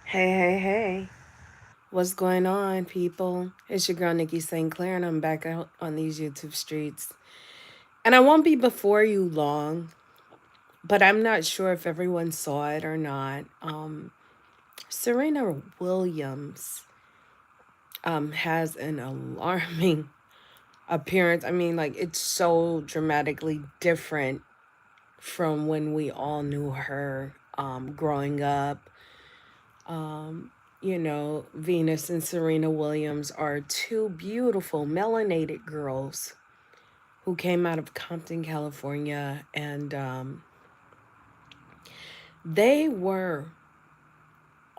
Hey, hey, hey. What's going on, people? It's your girl, Nikki St. Clair, and I'm back out on these YouTube streets. And I won't be before you long, but I'm not sure if everyone saw it or not. Serena Williams has an alarming appearance. I mean, like, it's so dramatically different from when we all knew her growing up. Venus and Serena Williams are two beautiful melanated girls who came out of Compton, California, and they were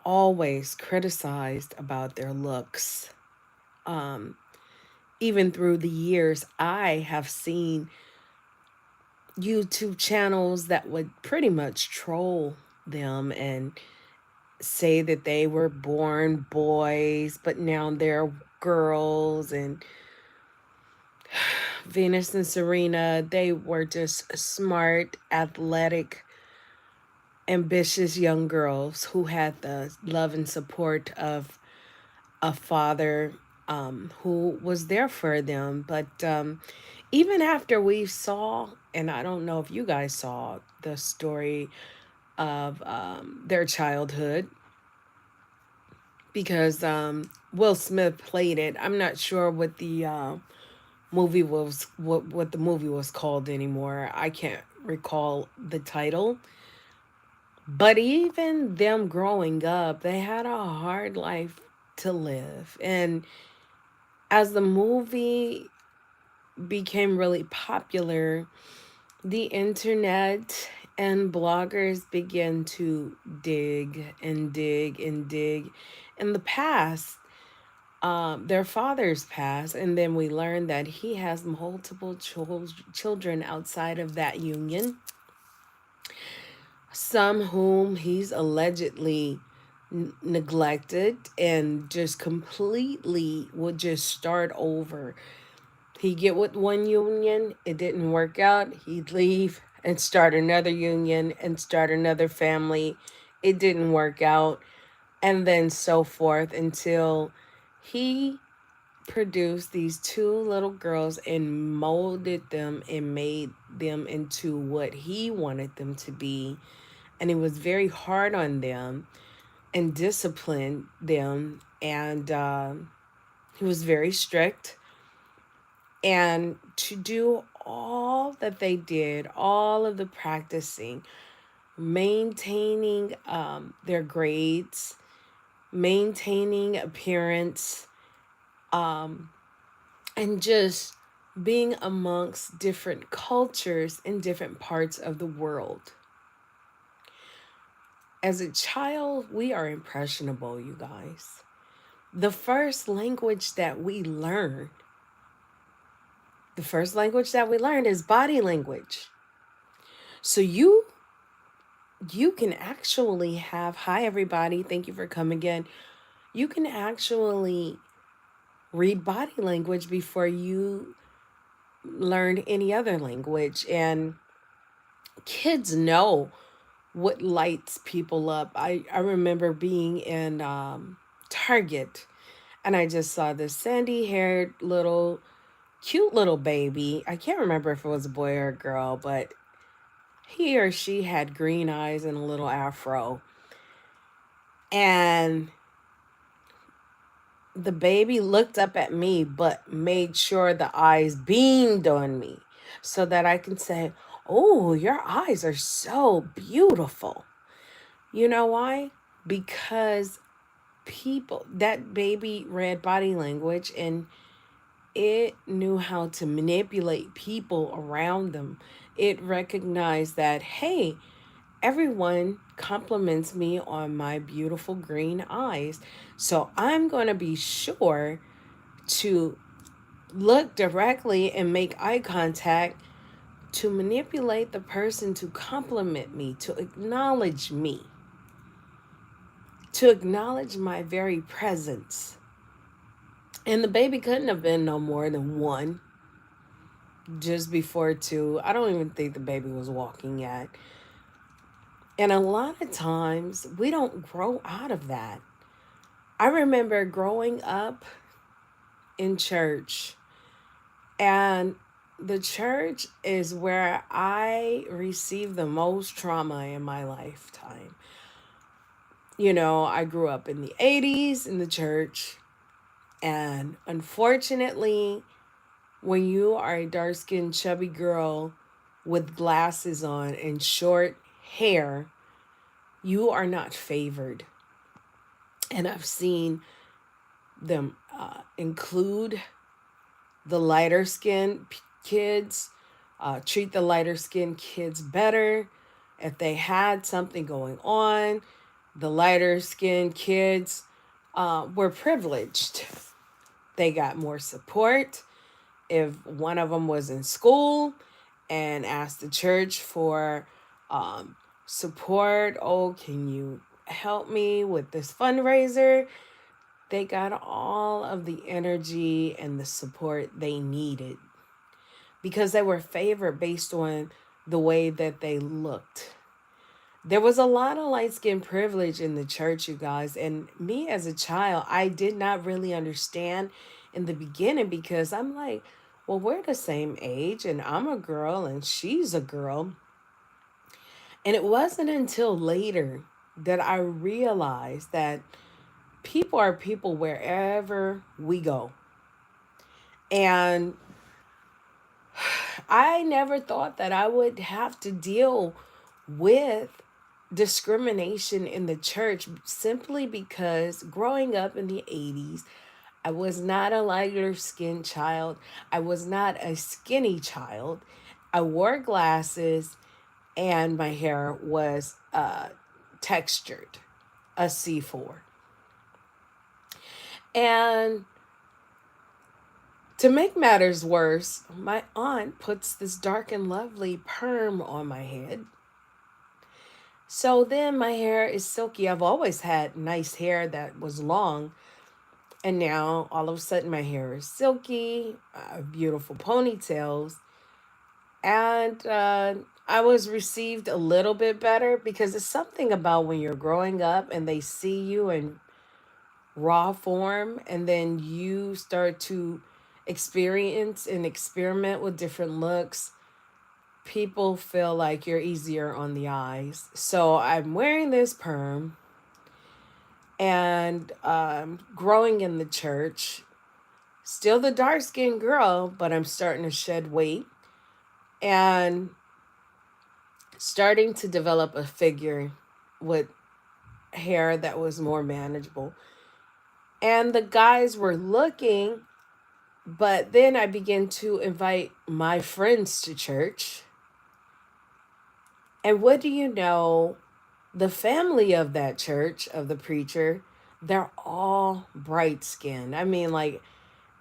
always criticized about their looks. Um, Even through the years, I have seen YouTube channels that would pretty much troll them and say that they were born boys, but now they're girls. And Venus and Serena, they were just smart, athletic, ambitious young girls who had the love and support of a father who was there for them. But even after we saw, and I don't know if you guys saw the story of their childhood, because Will Smith played it. I'm not sure what the movie was, what the movie was called anymore. I can't recall the title. But even them growing up, they had a hard life to live. And as the movie became really popular, the internet and bloggers began to dig and dig and dig in the past, their father's past, and then we learned that he has multiple children outside of that union, some whom he's allegedly neglected and just completely would just start over. He'd get with one union, it didn't work out, he'd leave and start another union and start another family. It didn't work out, and then so forth until he produced these two little girls and molded them and made them into what he wanted them to be. And he was very hard on them and disciplined them. And he was very strict. And to do all that they did, all of the practicing, maintaining their grades, maintaining appearance, um, and just being amongst different cultures in different parts of the world. As a child, we are impressionable, you guys. The first language that we learn, the first language that we learned is body language. So you can actually have, hi everybody, thank you for coming again. You can actually read body language before you learn any other language. And kids know what lights people up. I remember being in Target, and I just saw this sandy haired little cute little baby. I can't remember if it was a boy or a girl, but he or she had green eyes and a little afro. And the baby looked up at me, but made sure the eyes beamed on me so that I can say, "Oh, your eyes are so beautiful." You know why? Because that baby read body language, and it knew how to manipulate people around them. It recognized that, hey, everyone compliments me on my beautiful green eyes. So I'm going to be sure to look directly and make eye contact to manipulate the person to compliment me, to acknowledge my very presence. And the baby couldn't have been no more than one, just before two. I don't even think the baby was walking yet. And a lot of times we don't grow out of that. I remember growing up in church, and the church is where I received the most trauma in my lifetime. You know, I grew up in the 80s in the church, and unfortunately, when you are a dark skinned, chubby girl with glasses on and short hair, you are not favored. And I've seen them include the lighter skinned kids, treat the lighter skinned kids better. If they had something going on, the lighter skinned kids were privileged. They got more support. If one of them was in school and asked the church for support, oh, can you help me with this fundraiser? They got all of the energy and the support they needed because they were favored based on the way that they looked. There was a lot of light skin privilege in the church, you guys. And me as a child, I did not really understand in the beginning because I'm like, well, we're the same age and I'm a girl and she's a girl. And it wasn't until later that I realized that people are people wherever we go. And I never thought that I would have to deal with discrimination in the church simply because growing up in the 80s, I was not a lighter skinned child. I was not a skinny child. I wore glasses and my hair was textured, a C4. And to make matters worse, my aunt puts this dark and lovely perm on my head. So then my hair is silky. I've always had nice hair that was long. And now all of a sudden my hair is silky, beautiful ponytails. And I was received a little bit better because it's something about when you're growing up and they see you in raw form and then you start to experience and experiment with different looks. People feel like you're easier on the eyes. So I'm wearing this perm and growing in the church. Still the dark skinned girl, but I'm starting to shed weight and starting to develop a figure with hair that was more manageable. And the guys were looking, but then I began to invite my friends to church. And what do you know? The family of that church, of the preacher, they're all bright skinned. I mean, like,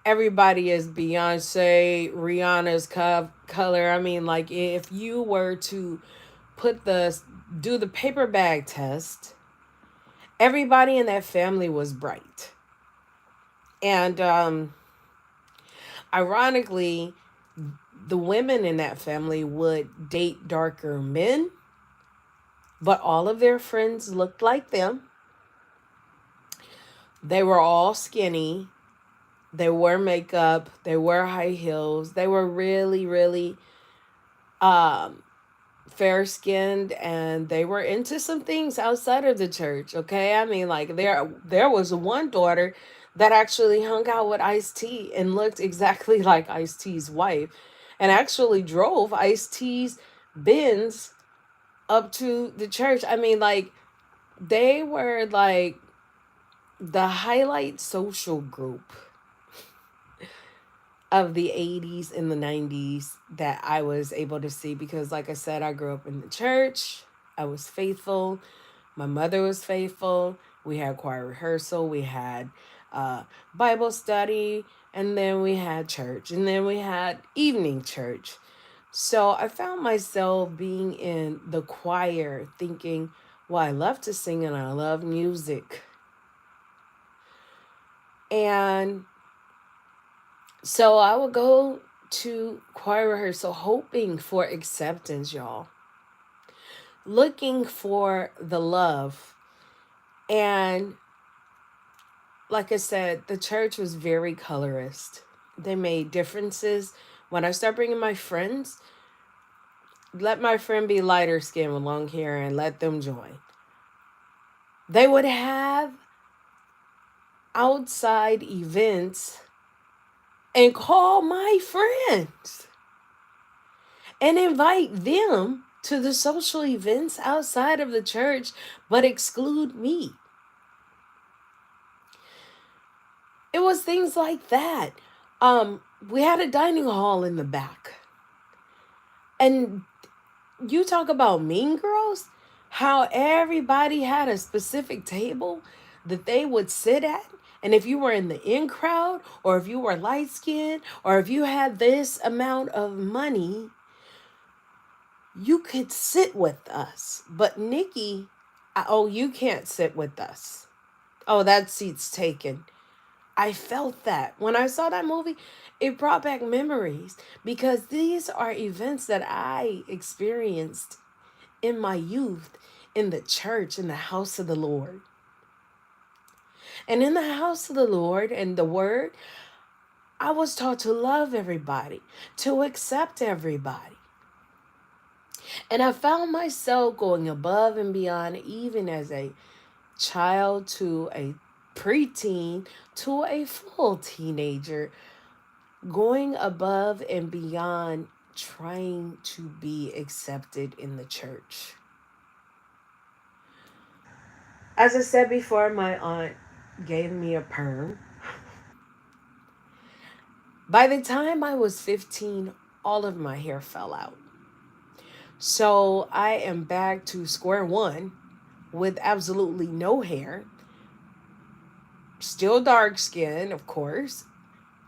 everybody is Beyonce, Rihanna's color. I mean, like, if you were to do the paper bag test, everybody in that family was bright. And ironically, the women in that family would date darker men, but all of their friends looked like them. They were all skinny. They wore makeup. They wore high heels. They were really, really um, fair skinned, and they were into some things outside of the church. Okay, I mean, like there was one daughter that actually hung out with Ice-T and looked exactly like Ice-T's wife, and actually drove Ice-T's Benz up to the church. I mean, like they were like the highlight social group of the 80s and the 90s that I was able to see because, like I said, I grew up in the church. I was faithful. My mother was faithful. We had choir rehearsal. We had Bible study. And then we had church. And then we had evening church. So I found myself being in the choir thinking, well, I love to sing and I love music. And so I would go to choir rehearsal hoping for acceptance, y'all. looking for the love. And like I said, the church was very colorist. They made differences. When I start bringing my friends, let my friend be lighter skinned with long hair and let them join. They would have outside events and call my friends and invite them to the social events outside of the church, but exclude me. It was things like that. We had a dining hall in the back. And you talk about mean girls, how everybody had a specific table that they would sit at. And if you were in the in crowd, or if you were light skinned, or if you had this amount of money, you could sit with us. But Nikki, oh, you can't sit with us. Oh, that seat's taken. I felt that. When I saw that movie, it brought back memories because these are events that I experienced in my youth in the church, in the house of the Lord. And in the house of the Lord and the word, I was taught to love everybody, to accept everybody. And I found myself going above and beyond, even as a child to a preteen to a full teenager, going above and beyond trying to be accepted in the church. As I said before, my aunt gave me a perm. By the time I was 15, all of my hair fell out. So I am back to square one with absolutely no hair, still dark skin, of course,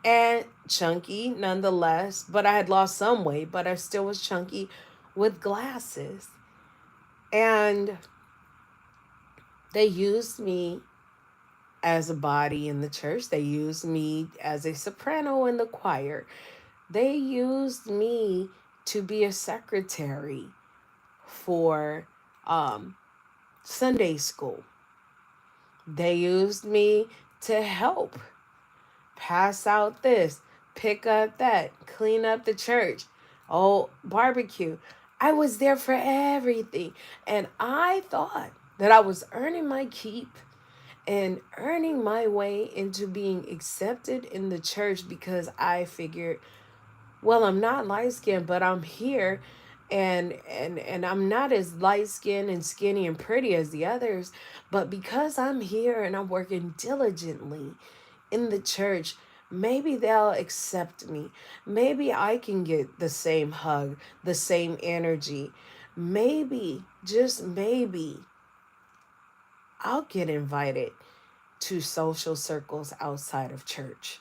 and chunky nonetheless. But I had lost some weight, but I still was chunky with glasses. And they used me as a body in the church. They used me as a soprano in the choir. They used me to be a secretary for Sunday school. They used me to help pass out this, pick up that, clean up the church, oh, barbecue. I was there for everything. And I thought that I was earning my keep and earning my way into being accepted in the church because I figured, well, I'm not light skinned, but I'm here and I'm not as light skinned and skinny and pretty as the others, but because I'm here and I'm working diligently in the church, maybe they'll accept me. Maybe I can get the same hug, the same energy. Maybe, just maybe, I'll get invited to social circles outside of church.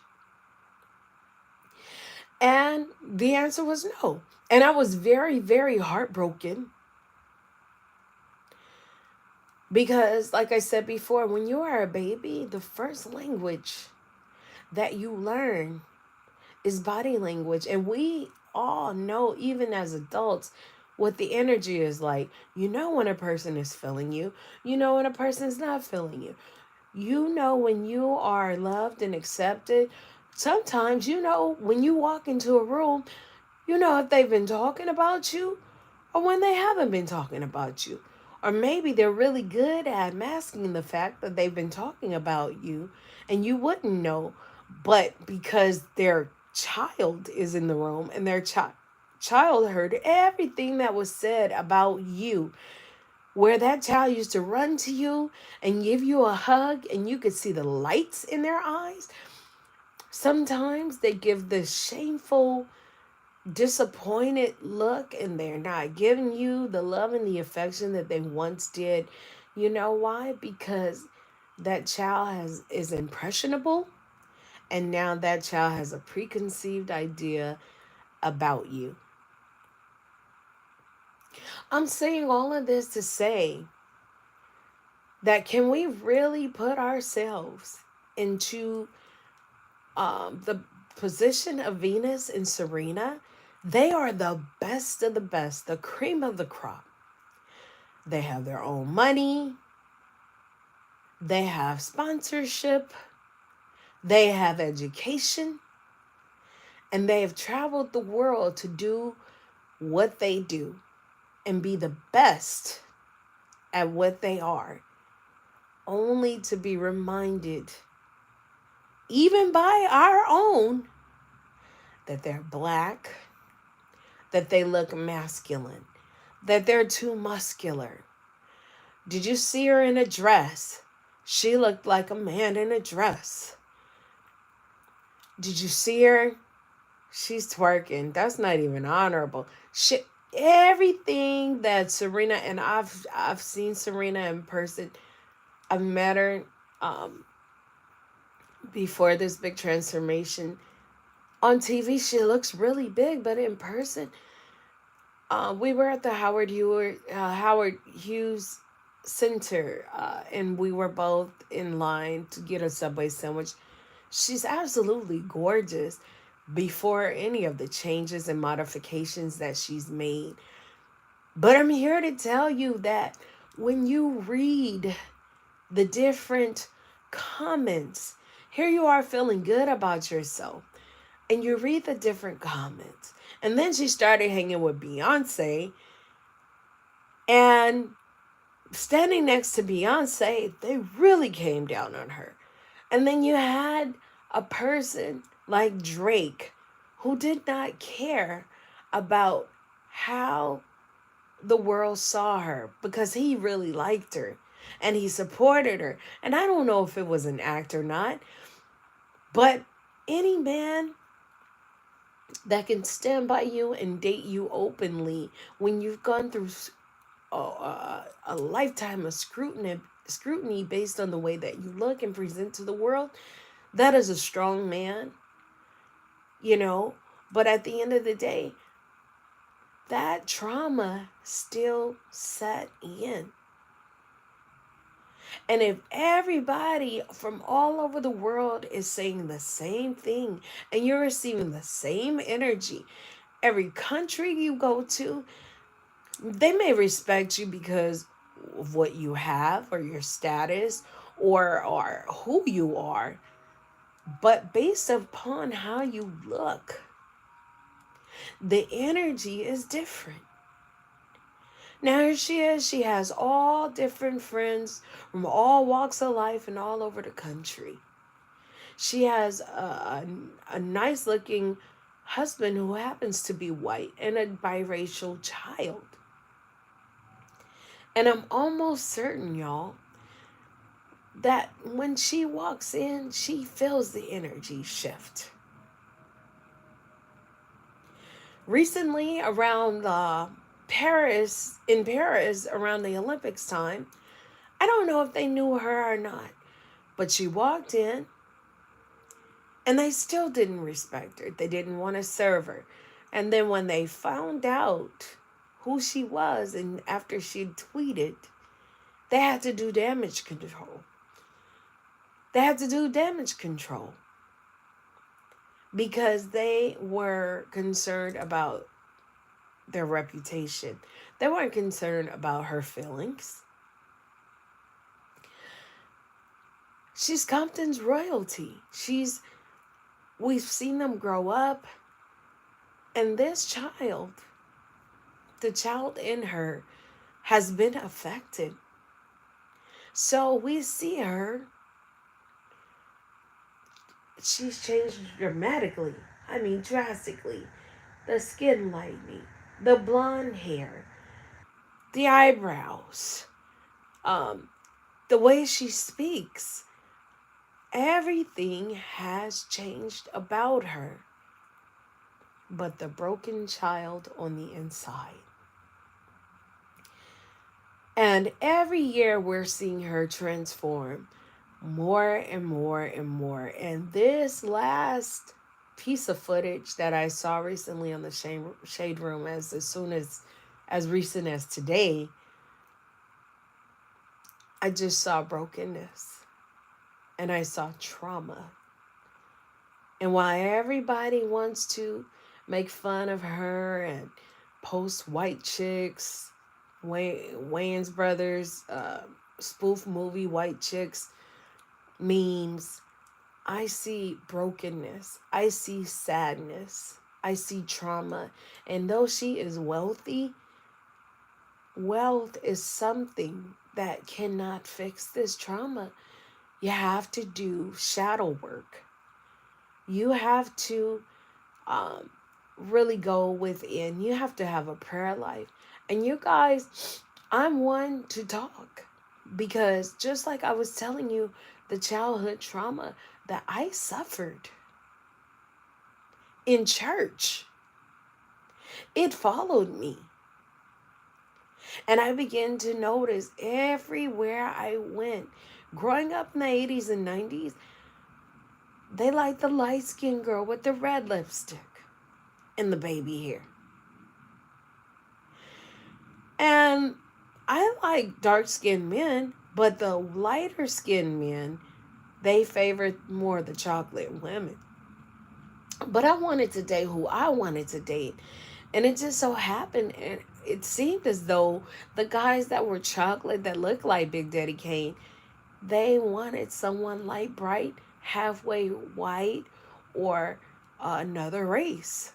And the answer was no. And I was very, very heartbroken because, like I said before, when you are a baby, the first language that you learn is body language. And we all know, even as adults, what the energy is like. You know when a person is feeling you, you know when a person is not feeling you. You know when you are loved and accepted. Sometimes you know when you walk into a room, you know if they've been talking about you or when they haven't been talking about you. Or maybe they're really good at masking the fact that they've been talking about you and you wouldn't know. But because their child is in the room and their child heard everything that was said about you, where that child used to run to you and give you a hug and you could see the lights in their eyes. Sometimes they give this shameful, disappointed look and they're not giving you the love and the affection that they once did. You know why? Because that child is impressionable and now that child has a preconceived idea about you. I'm saying all of this to say that can we really put ourselves into the position of Venus and Serena? They are the best of the best, the cream of the crop. They have their own money. They have sponsorship. They have education. And they have traveled the world to do what they do and be the best at what they are, only to be reminded, even by our own, that they're black, that they look masculine, that they're too muscular. Did you see her in a dress? She looked like a man in a dress. Did you see her? She's twerking. That's not even honorable. She, everything that Serena, and I've seen Serena in person. I've met her before this big transformation. On TV, she looks really big, but in person, we were at the Howard Hughes Center, and we were both in line to get a Subway sandwich. She's absolutely gorgeous before any of the changes and modifications that she's made. But I'm here to tell you that when you read the different comments, here you are feeling good about yourself, and you read the different comments. And then she started hanging with Beyonce, and standing next to Beyonce, they really came down on her. And then you had a person like Drake who did not care about how the world saw her because he really liked her and he supported her. And I don't know if it was an act or not, but any man that can stand by you and date you openly when you've gone through a lifetime of scrutiny based on the way that you look and present to the world, that is a strong man, you know. But at the end of the day, that trauma still set in. And if everybody from all over the world is saying the same thing and you're receiving the same energy, every country you go to, they may respect you because of what you have or your status or who you are, but based upon how you look, the energy is different. Now here she is. She has all different friends from all walks of life and all over the country. She has a nice looking husband who happens to be white and a biracial child. And I'm almost certain, y'all, that when she walks in, she feels the energy shift. Recently, around in Paris, around the Olympics time, I don't know if they knew her or not, but she walked in and they still didn't respect her. They didn't want to serve her. And then when they found out who she was, and after she tweeted, they had to do damage control. They had to do damage control because they were concerned about their reputation. They weren't concerned about her feelings. She's Compton's royalty. We've seen them grow up, and this child, the child in her, has been affected. So we see her. She's changed dramatically. I mean, drastically. The skin lightening, the blonde hair, the eyebrows, the way she speaks. Everything has changed about her, but the broken child on the inside. And every year we're seeing her transform more and more and more. And this last piece of footage that I saw recently on the Shade Room, as recent as today, I just saw brokenness and I saw trauma. And while everybody wants to make fun of her and post white chicks Wayans Brothers, spoof movie, White Chicks, memes. I see brokenness. I see sadness. I see trauma. And though she is wealthy, wealth is something that cannot fix this trauma. You have to do shadow work. You have to um, really go within. You have to have a prayer life. And you guys, I'm one to talk because just like I was telling you, the childhood trauma that I suffered in church, it followed me. And I began to notice everywhere I went. Growing up in the 80s and 90s, they liked the light skinned girl with the red lipstick and the baby hair. And I like dark skinned men, but the lighter skinned men, they favored more the chocolate women. But I wanted to date who I wanted to date. And it just so happened, and it seemed as though the guys that were chocolate, that looked like Big Daddy Kane, they wanted someone light bright, halfway white, or another race.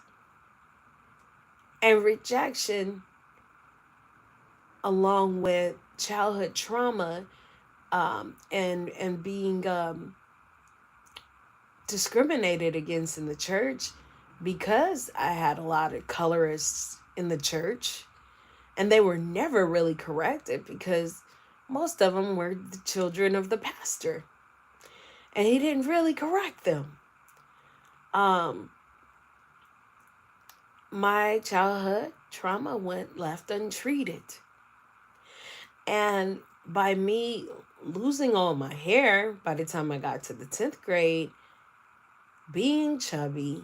And rejection, along with childhood trauma, and being discriminated against in the church, because I had a lot of colorists in the church, and they were never really corrected because most of them were the children of the pastor, and he didn't really correct them. Um, my childhood trauma went left untreated. And by me losing all my hair by the time I got to the 10th grade, being chubby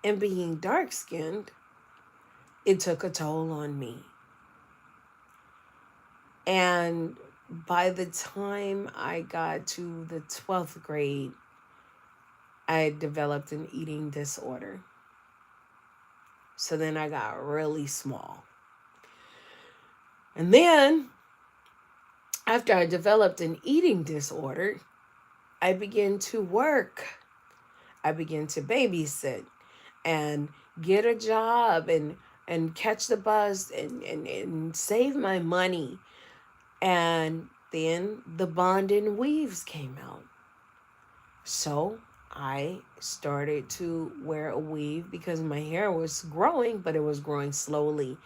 and being dark skinned, it took a toll on me. And by the time I got to the 12th grade, I developed an eating disorder. So then I got really small. And then, after I developed an eating disorder, I began to work. I began to babysit and get a job and catch the bus and save my money. And then the bond and weaves came out. So I started to wear a weave because my hair was growing, but it was growing slowly.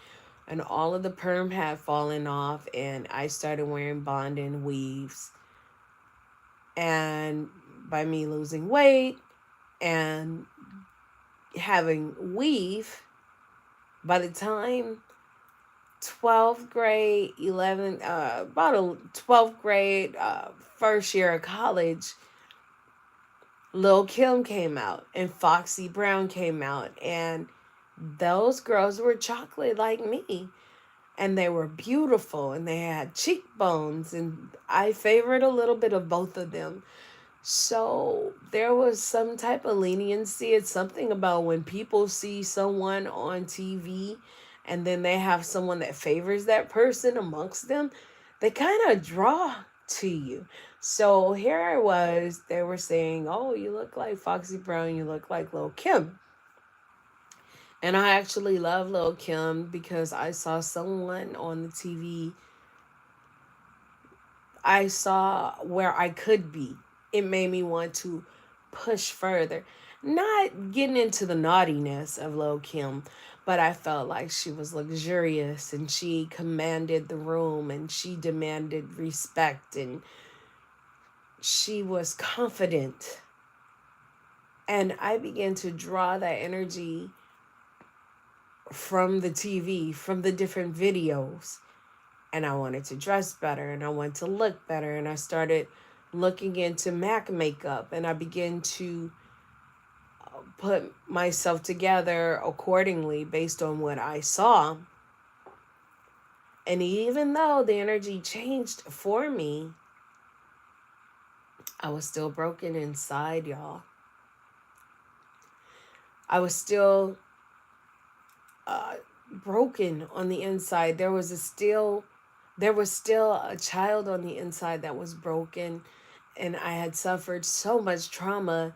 And all of the perm had fallen off, and I started wearing bond and weaves. And by me losing weight and having weave, by the time 12th grade, 11, about a 12th grade, first year of college, Lil Kim came out and Foxy Brown came out, and those girls were chocolate like me, and they were beautiful and they had cheekbones, and I favored a little bit of both of them. So there was some type of leniency. It's something about when people see someone on TV and then they have someone that favors that person amongst them, they kind of draw to you. So here I was, they were saying, "Oh, you look like Foxy Brown, you look like Lil Kim." And I actually love Lil Kim because I saw someone on the TV. I saw where I could be. It made me want to push further. Not getting into the naughtiness of Lil Kim, but I felt like she was luxurious and she commanded the room and she demanded respect and she was confident. And I began to draw that energy from the TV, from the different videos. And I wanted to dress better and I wanted to look better. And I started looking into MAC makeup and I began to put myself together accordingly based on what I saw. And even though the energy changed for me, I was still broken inside, y'all. I was still broken on the inside. There was still a child on the inside that was broken, and I had suffered so much trauma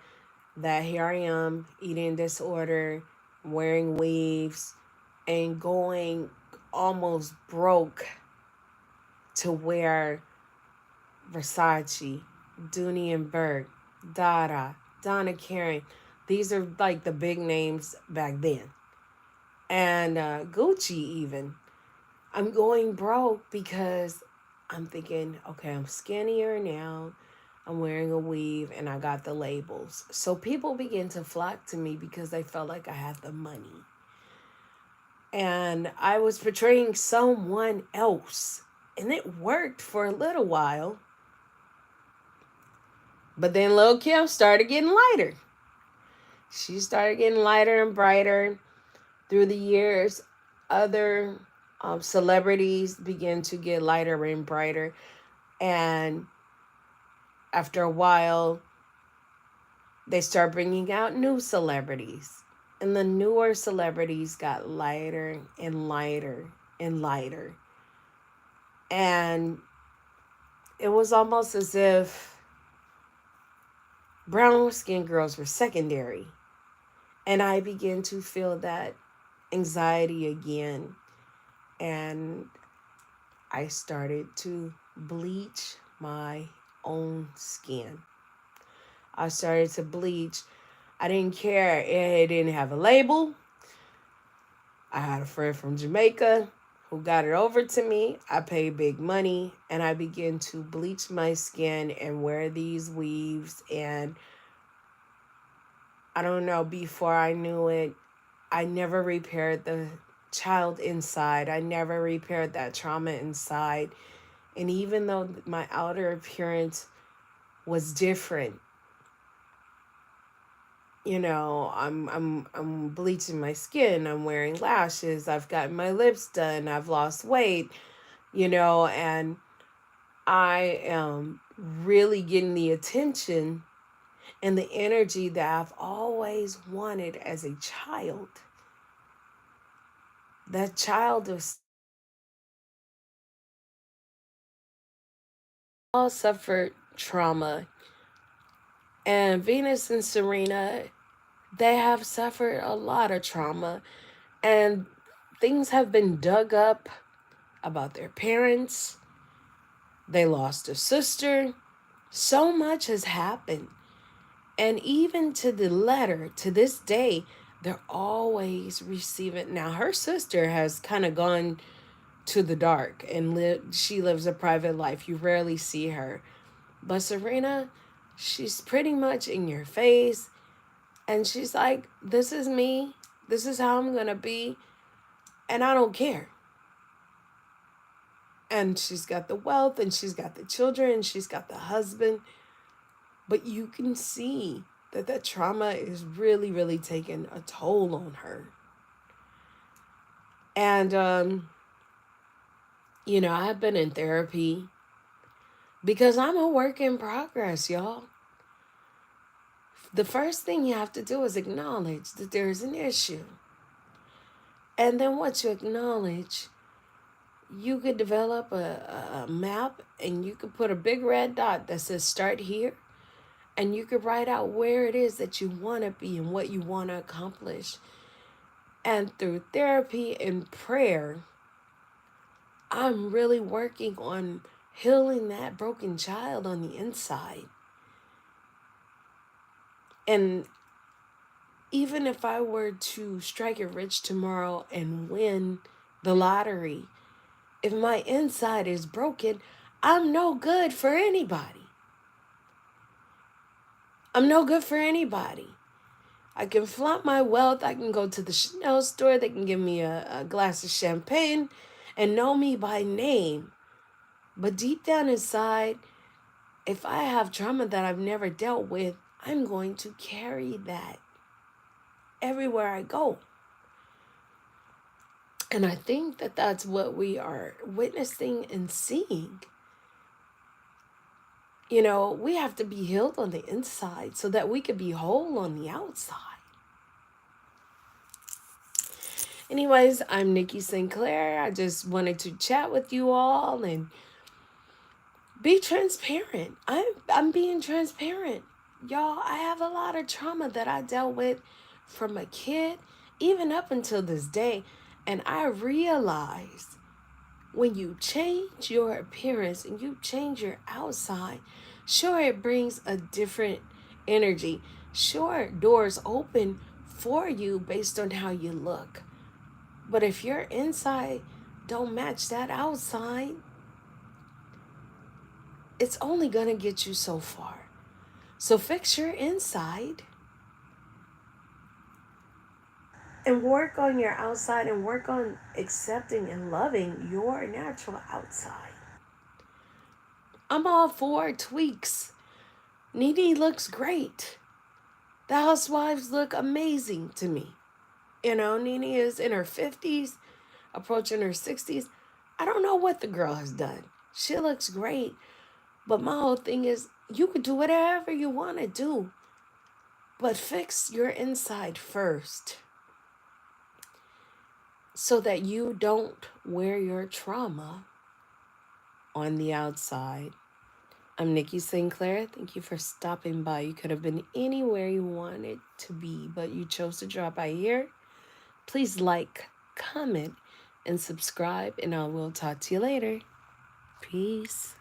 that here I am, eating disorder, wearing weaves, and going almost broke to wear Versace, Dooney and Burke, Dada, Donna Karen. These are like the big names back then. And Gucci even. I'm going broke because I'm thinking, okay, I'm skinnier now. I'm wearing a weave and I got the labels. So people begin to flock to me because they felt like I had the money. And I was portraying someone else. And it worked for a little while. But then Lil Kim started getting lighter. She started getting lighter and brighter through the years. Other celebrities began to get lighter and brighter. And after a while, they start bringing out new celebrities. And the newer celebrities got lighter and lighter and lighter. And it was almost as if brown skinned girls were secondary. And I began to feel that anxiety again. And I started to bleach my own skin. I started to bleach. I didn't care. It didn't have a label. I had a friend from Jamaica who got it over to me. I paid big money and I began to bleach my skin and wear these weaves. And I don't know, before I knew it, I never repaired the child inside. I never repaired that trauma inside. And even though my outer appearance was different, you know, I'm bleaching my skin, I'm wearing lashes, I've gotten my lips done, I've lost weight, you know, and I am really getting the attention and the energy that I've always wanted as a child. That child was all suffered trauma. And Venus and Serena, they have suffered a lot of trauma. And things have been dug up about their parents. They lost a sister. So much has happened. And even to the letter, to this day, they're always receiving. Now, her sister has kind of gone to the dark and she lives a private life. You rarely see her. But Serena, she's pretty much in your face. And she's like, this is me. This is how I'm going to be. And I don't care. And she's got the wealth and she's got the children and she's got the husband. But you can see that that trauma is really, really taking a toll on her. And, you know, I've been in therapy because I'm a work in progress, y'all. The first thing you have to do is acknowledge that there's an issue. And then once you acknowledge, you could develop a map and you could put a big red dot that says start here. And you could write out where it is that you want to be and what you want to accomplish. And through therapy and prayer, I'm really working on healing that broken child on the inside. And even if I were to strike it rich tomorrow and win the lottery, if my inside is broken, I'm no good for anybody. I'm no good for anybody. I can flaunt my wealth. I can go to the Chanel store. They can give me a glass of champagne and know me by name. But deep down inside, if I have trauma that I've never dealt with, I'm going to carry that everywhere I go. And I think that that's what we are witnessing and seeing. You know, we have to be healed on the inside so that we can be whole on the outside. Anyways, I'm Nikki Sinclair. I just wanted to chat with you all and be transparent. I'm being transparent. Y'all, I have a lot of trauma that I dealt with from a kid, even up until this day. And I realize when you change your appearance and you change your outside, sure, it brings a different energy. Sure, doors open for you based on how you look. But if your inside don't match that outside, it's only going to get you so far. So fix your inside and work on your outside and work on accepting and loving your natural outside. I'm all for tweaks. Nene looks great. The housewives look amazing to me. You know, Nene is in her 50s, approaching her 60s. I don't know what the girl has done. She looks great. But my whole thing is you could do whatever you want to do, but fix your inside first so that you don't wear your trauma on the outside. I'm Nikki Sinclair. Thank you for stopping by. You could have been anywhere you wanted to be, but you chose to drop by here. Please like, comment, and subscribe, and I will talk to you later. Peace.